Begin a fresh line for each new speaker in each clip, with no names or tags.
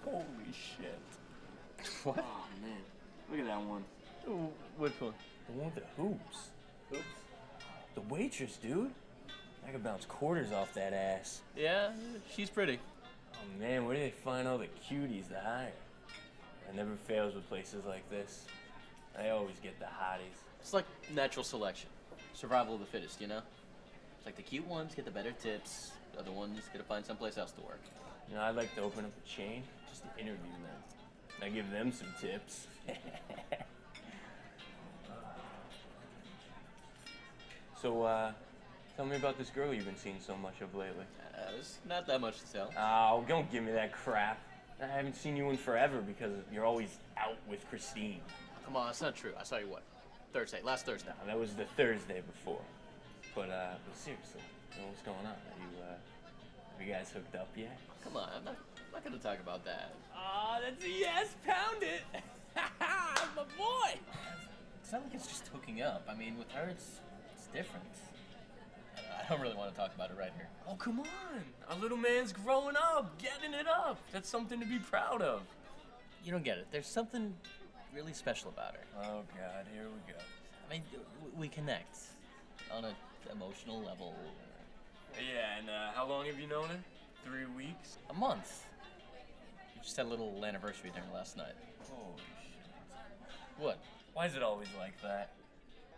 Holy shit.
What?
Oh, man. Look at that one.
Ooh, which one?
The one with the hoops.
Oops.
The waitress, dude. I could bounce quarters off that ass.
Yeah, she's pretty.
Oh, man, where do they find all the cuties to hire? It never fails with places like this. I always get the hotties.
It's like natural selection. Survival of the fittest, you know? It's like the cute ones get the better tips, the other ones get to find someplace else to work.
You know, I'd like to open up a chain just to interview them. I give them some tips. So, tell me about this girl you've been seeing so much of lately.
There's not that much to tell.
Oh, don't give me that crap. I haven't seen you in forever because you're always out with Christine.
Come on, that's not true. I saw you what? Last Thursday.
No, that was the Thursday before. But seriously, what's going on? Have you guys hooked up yet?
Come on, I'm not gonna talk about that.
Oh, that's a yes, pound it! My boy!
It's not like it's just hooking up. I mean, with her, it's different. I don't really want to talk about it right here.
Oh, come on! Our little man's growing up, getting it up. That's something to be proud of.
You don't get it. There's something really special about her.
Oh, God, here we go.
I mean, we connect on an emotional level.
Yeah, and how long have you known her? 3 weeks?
A month. We just had a little anniversary dinner last night.
Holy shit.
What?
Why is it always like that?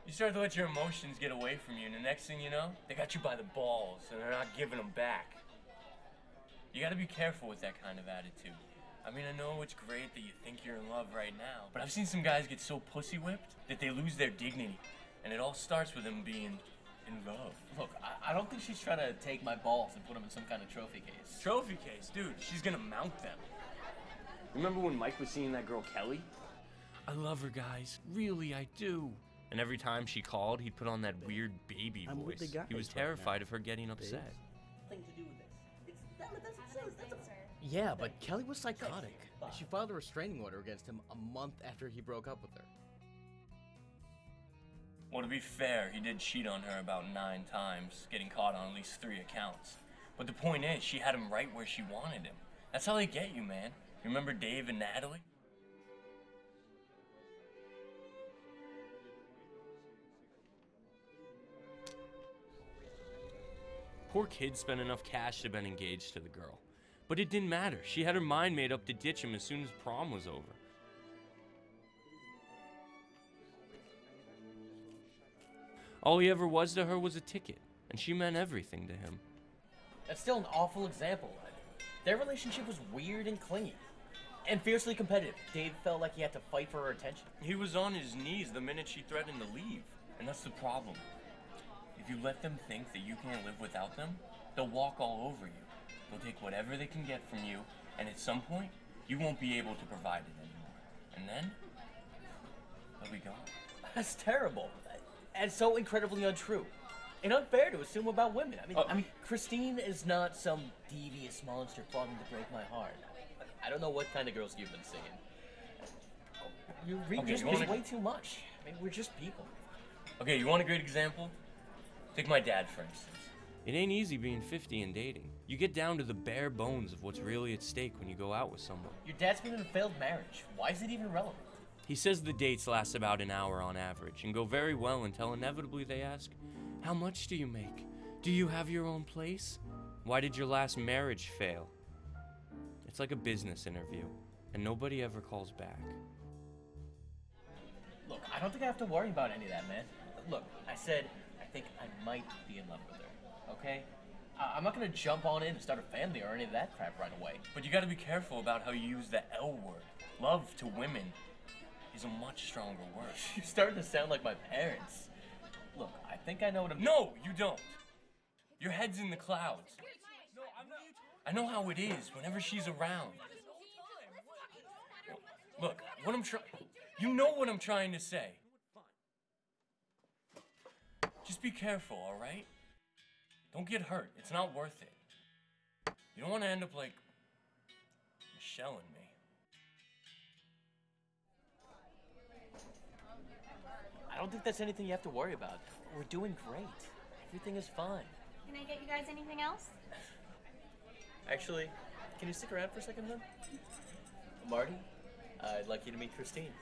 You start to let your emotions get away from you, and the next thing you know, they got you by the balls, and they're not giving them back. You gotta be careful with that kind of attitude. I mean, I know it's great that you think you're in love right now, but I've seen some guys get so pussy-whipped that they lose their dignity, and it all starts with them being in love.
Look, I don't think she's trying to take my balls and put them in some kind of trophy case.
Trophy case? Dude, she's gonna mount them. Remember when Mike was seeing that girl, Kelly? I love her, guys. Really, I do. And every time she called, he'd put on that weird baby voice. He was terrified of her getting upset.
Nothing to do with this. Yeah, but Kelly was psychotic. She filed a restraining order against him a month after he broke up with her.
Well, to be fair, he did cheat on her about 9 times, getting caught on at least 3 accounts. But the point is, she had him right where she wanted him. That's how they get you, man. You remember Dave and Natalie? Poor kid spent enough cash to have been engaged to the girl. But it didn't matter. She had her mind made up to ditch him as soon as prom was over. All he ever was to her was a ticket, and she meant everything to him.
That's still an awful example. Their relationship was weird and clingy. And fiercely competitive. Dave felt like he had to fight for her attention.
He was on his knees the minute she threatened to leave. And that's the problem. If you let them think that you can't live without them, they'll walk all over you. They'll take whatever they can get from you, and at some point, you won't be able to provide it anymore. And then, they'll be gone.
That's terrible. And so incredibly untrue. And unfair to assume about women. I mean, Christine is not some devious monster plotting to break my heart. I don't know what kind of girls you've been seeing. You read just way too much. I mean, we're just people.
Okay, you want a great example? Take my dad, for instance. It ain't easy being 50 and dating. You get down to the bare bones of what's really at stake when you go out with someone.
Your dad's been in a failed marriage. Why is it even relevant?
He says the dates last about an hour on average and go very well until inevitably they ask, how much do you make? Do you have your own place? Why did your last marriage fail? It's like a business interview, and nobody ever calls back.
Look, I don't think I have to worry about any of that, man. Look, I said I think I might be in love with her, okay? I'm not gonna jump on in and start a family or any of that crap right away.
But you gotta be careful about how you use the L word. Love to women is a much stronger word.
You're starting to sound like my parents. Look, I think I know what I'm...
No, you don't. Your head's in the clouds. No, I'm not. I know how it is whenever she's around. Look, what I'm trying... You know what I'm trying to say. Just be careful, all right? Don't get hurt. It's not worth it. You don't want to end up like shelling me.
I don't think that's anything you have to worry about. We're doing great. Everything is fine.
Can I get you guys anything else?
Actually, can you stick around for a second, then? Marty, I'd like you to meet Christine.